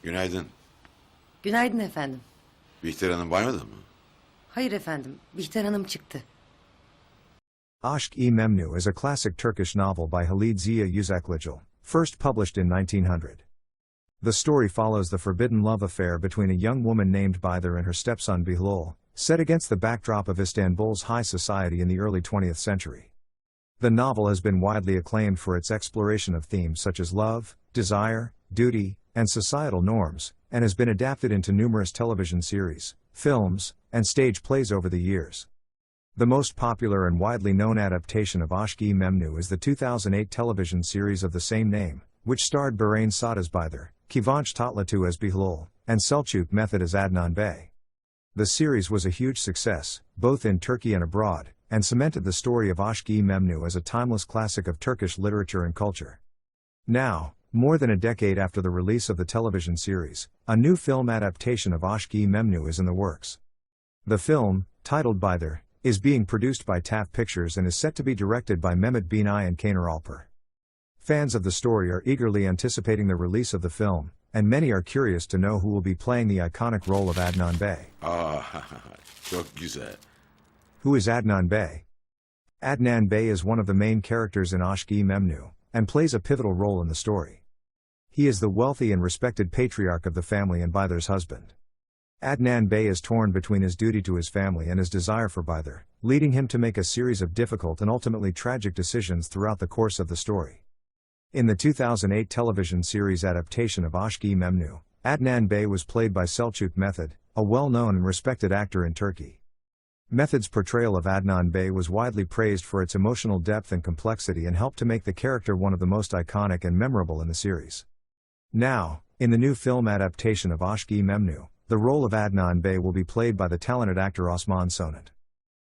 Günaydın. Günaydın efendim. Bihter Hanım banyoda mı? Hayır efendim, Bihter Hanım çıktı. Aşk-ı-Memnu is a classic Turkish novel by Halid Ziya Yüzekligil, first published in 1900. The story follows the forbidden love affair between a young woman named Bihter and her stepson Behlul, set against the backdrop of Istanbul's high society in the early 20th century. The novel has been widely acclaimed for its exploration of themes such as love, desire, duty, and societal norms, and has been adapted into numerous television series, films, and stage plays over the years. The most popular and widely known adaptation of Aşk-ı-Memnu is the 2008 television series of the same name, which starred Bahrain Saad Bihter, Kıvanç Tatlıtuğ as Behlul, and Selçuk Mehmet as Adnan Bey. The series was a huge success, both in Turkey and abroad, and cemented the story of Aşk-ı-Memnu as a timeless classic of Turkish literature and culture. Now, more than a decade after the release of the television series, a new film adaptation of Aşk-ı-Memnu is in the works. The film, titled Bihter, is being produced by TAF Pictures and is set to be directed by Mehmet Binay and Kaner Alper. Fans of the story are eagerly anticipating the release of the film, and many are curious to know who will be playing the iconic role of Adnan Bey. Çok güzel. Who is Adnan Bey? Adnan Bey is one of the main characters in Aşk-ı-Memnu, and plays a pivotal role in the story. He is the wealthy and respected patriarch of the family and Bihter's husband. Adnan Bey is torn between his duty to his family and his desire for Bihter, leading him to make a series of difficult and ultimately tragic decisions throughout the course of the story. In the 2008 television series adaptation of Aşk-ı-Memnu, Adnan Bey was played by Selçuk Mehmet, a well-known and respected actor in Turkey. Mehmet's portrayal of Adnan Bey was widely praised for its emotional depth and complexity and helped to make the character one of the most iconic and memorable in the series. Now, in the new film adaptation of Aşk-ı-Memnu, the role of Adnan Bey will be played by the talented actor Osman Sonant.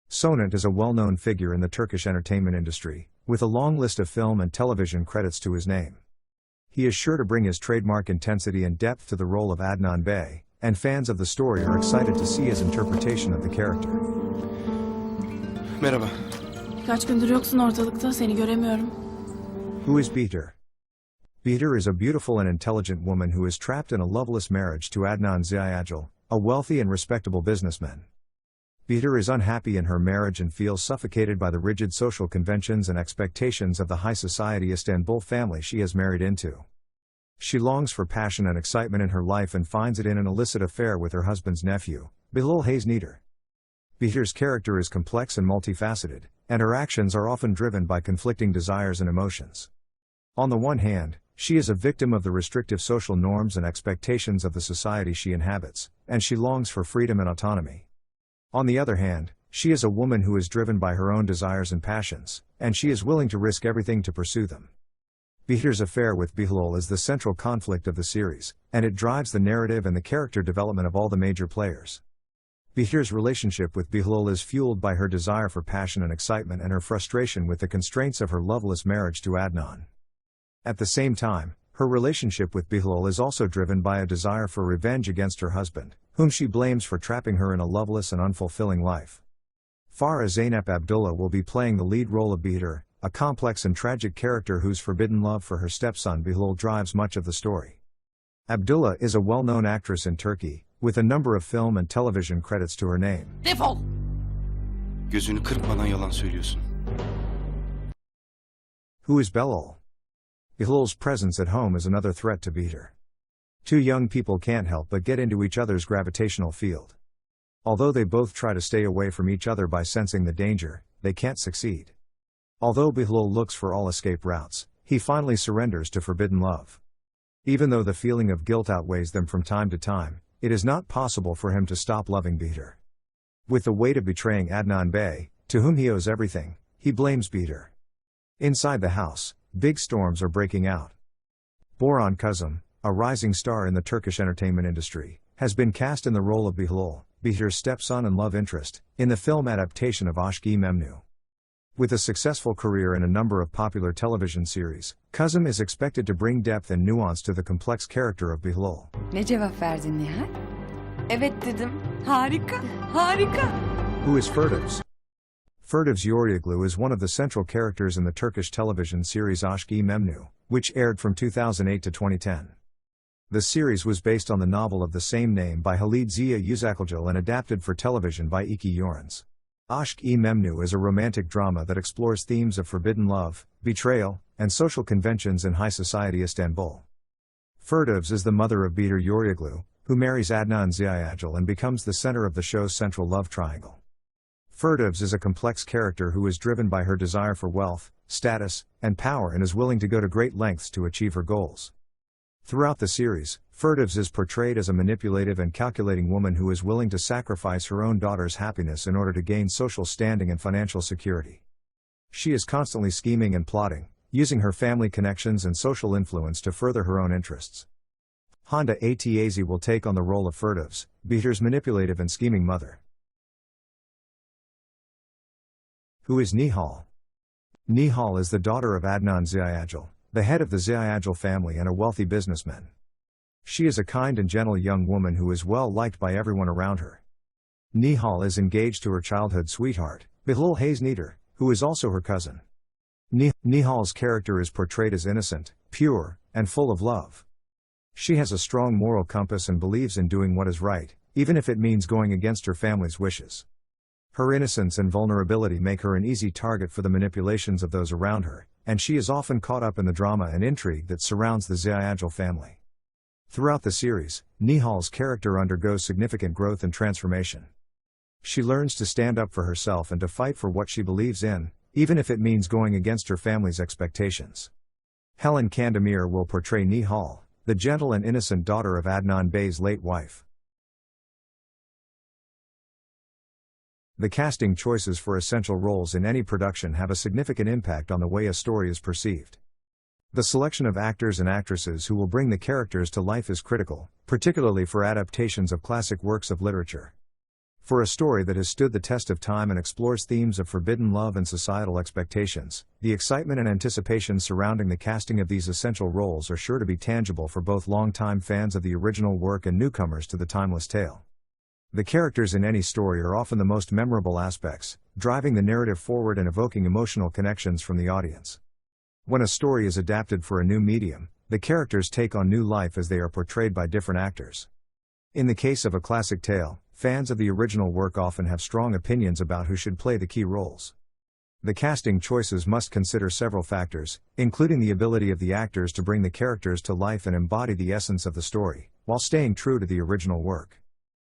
Sonant is a well-known figure in the Turkish entertainment industry, with a long list of film and television credits to his name. He is sure to bring his trademark intensity and depth to the role of Adnan Bey, and fans of the story are excited to see his interpretation of the character. Merhaba. Kaç gündür yoksun ortalıkta, seni göremiyorum. Who is Bihter? Bihter is a beautiful and intelligent woman who is trapped in a loveless marriage to Adnan Ziyagil, a wealthy and respectable businessman. Bihter is unhappy in her marriage and feels suffocated by the rigid social conventions and expectations of the high society Istanbul family she has married into. She longs for passion and excitement in her life and finds it in an illicit affair with her husband's nephew, Behlul Hazneder. Bihter's character is complex and multifaceted, and her actions are often driven by conflicting desires and emotions. On the one hand, she is a victim of the restrictive social norms and expectations of the society she inhabits, and she longs for freedom and autonomy. On the other hand, she is a woman who is driven by her own desires and passions, and she is willing to risk everything to pursue them. Bihter's affair with Behlul is the central conflict of the series, and it drives the narrative and the character development of all the major players. Bihter's relationship with Behlul is fueled by her desire for passion and excitement and her frustration with the constraints of her loveless marriage to Adnan. At the same time, her relationship with Behlul is also driven by a desire for revenge against her husband, whom she blames for trapping her in a loveless and unfulfilling life. Farah Zeynep Abdullah will be playing the lead role of Bihter, a complex and tragic character whose forbidden love for her stepson Behlul drives much of the story. Abdullah is a well-known actress in Turkey, with a number of film and television credits to her name. Defol! Gözünü kırpmadan yalan söylüyorsun. Who is Behlul? Behlul's presence at home is another threat to Bihter. Two young people can't help but get into each other's gravitational field. Although they both try to stay away from each other by sensing the danger, they can't succeed. Although Behlul looks for all escape routes, he finally surrenders to forbidden love. Even though the feeling of guilt outweighs them from time to time, it is not possible for him to stop loving Bihter. With the weight of betraying Adnan Bey, to whom he owes everything, he blames Bihter. Inside the house, big storms are breaking out. Boran Kuzum, a rising star in the Turkish entertainment industry, has been cast in the role of Behlul, Bihter's stepson and love interest, in the film adaptation of Aşk-ı-Memnu. With a successful career in a number of popular television series, Kuzum is expected to bring depth and nuance to the complex character of Behlul. Ne cevap verdin Nihal? Evet dedim. Harika, harika. Who is Firdevs? Firdevs Yoruyoglu is one of the central characters in the Turkish television series Aşk-ı-Memnu, which aired from 2008 to 2010. The series was based on the novel of the same name by Halid Ziya Uzakilgil and adapted for television by Iki Yorans. Aşk-ı Memnu is a romantic drama that explores themes of forbidden love, betrayal, and social conventions in high society Istanbul. Firdevs is the mother of Bihter Yoruyoglu, who marries Adnan Ziyagil and becomes the center of the show's central love triangle. Firdevs is a complex character who is driven by her desire for wealth, status, and power and is willing to go to great lengths to achieve her goals. Throughout the series, Firdevs is portrayed as a manipulative and calculating woman who is willing to sacrifice her own daughter's happiness in order to gain social standing and financial security. She is constantly scheming and plotting, using her family connections and social influence to further her own interests. Hande Atazi will take on the role of Firdevs, Bihter's manipulative and scheming mother. Who is Nihal? Nihal is the daughter of Adnan Ziyagil, the head of the Ziyagil family and a wealthy businessman. She is a kind and gentle young woman who is well liked by everyone around her. Nihal is engaged to her childhood sweetheart, Behlul and who is also her cousin. Nihal's character is portrayed as innocent, pure, and full of love. She has a strong moral compass and believes in doing what is right, even if it means going against her family's wishes. Her innocence and vulnerability make her an easy target for the manipulations of those around her, and she is often caught up in the drama and intrigue that surrounds the Ziyagil family. Throughout the series, Nihal's character undergoes significant growth and transformation. She learns to stand up for herself and to fight for what she believes in, even if it means going against her family's expectations. Helen Kandemir will portray Nihal, the gentle and innocent daughter of Adnan Bey's late wife. The casting choices for essential roles in any production have a significant impact on the way a story is perceived. The selection of actors and actresses who will bring the characters to life is critical, particularly for adaptations of classic works of literature. For a story that has stood the test of time and explores themes of forbidden love and societal expectations, the excitement and anticipation surrounding the casting of these essential roles are sure to be tangible for both longtime fans of the original work and newcomers to the timeless tale. The characters in any story are often the most memorable aspects, driving the narrative forward and evoking emotional connections from the audience. When a story is adapted for a new medium, the characters take on new life as they are portrayed by different actors. In the case of a classic tale, fans of the original work often have strong opinions about who should play the key roles. The casting choices must consider several factors, including the ability of the actors to bring the characters to life and embody the essence of the story, while staying true to the original work.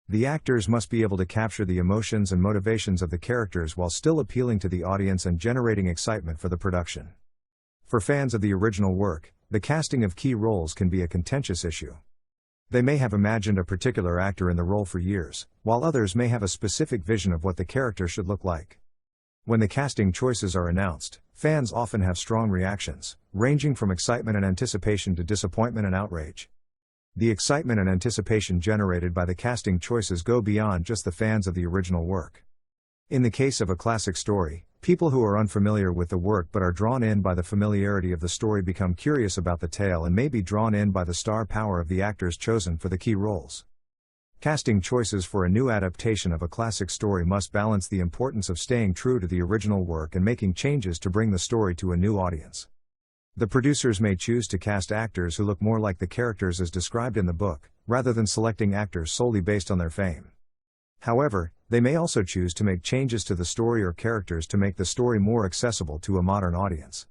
The actors must be able to capture the emotions and motivations of the characters while still appealing to the audience and generating excitement for the production. For fans of the original work, the casting of key roles can be a contentious issue. They may have imagined a particular actor in the role for years, while others may have a specific vision of what the character should look like. When the casting choices are announced, fans often have strong reactions, ranging from excitement and anticipation to disappointment and outrage. The excitement and anticipation generated by the casting choices go beyond just the fans of the original work. In the case of a classic story, people who are unfamiliar with the work but are drawn in by the familiarity of the story become curious about the tale and may be drawn in by the star power of the actors chosen for the key roles. Casting choices for a new adaptation of a classic story must balance the importance of staying true to the original work and making changes to bring the story to a new audience. The producers may choose to cast actors who look more like the characters as described in the book, rather than selecting actors solely based on their fame. However, they may also choose to make changes to the story or characters to make the story more accessible to a modern audience.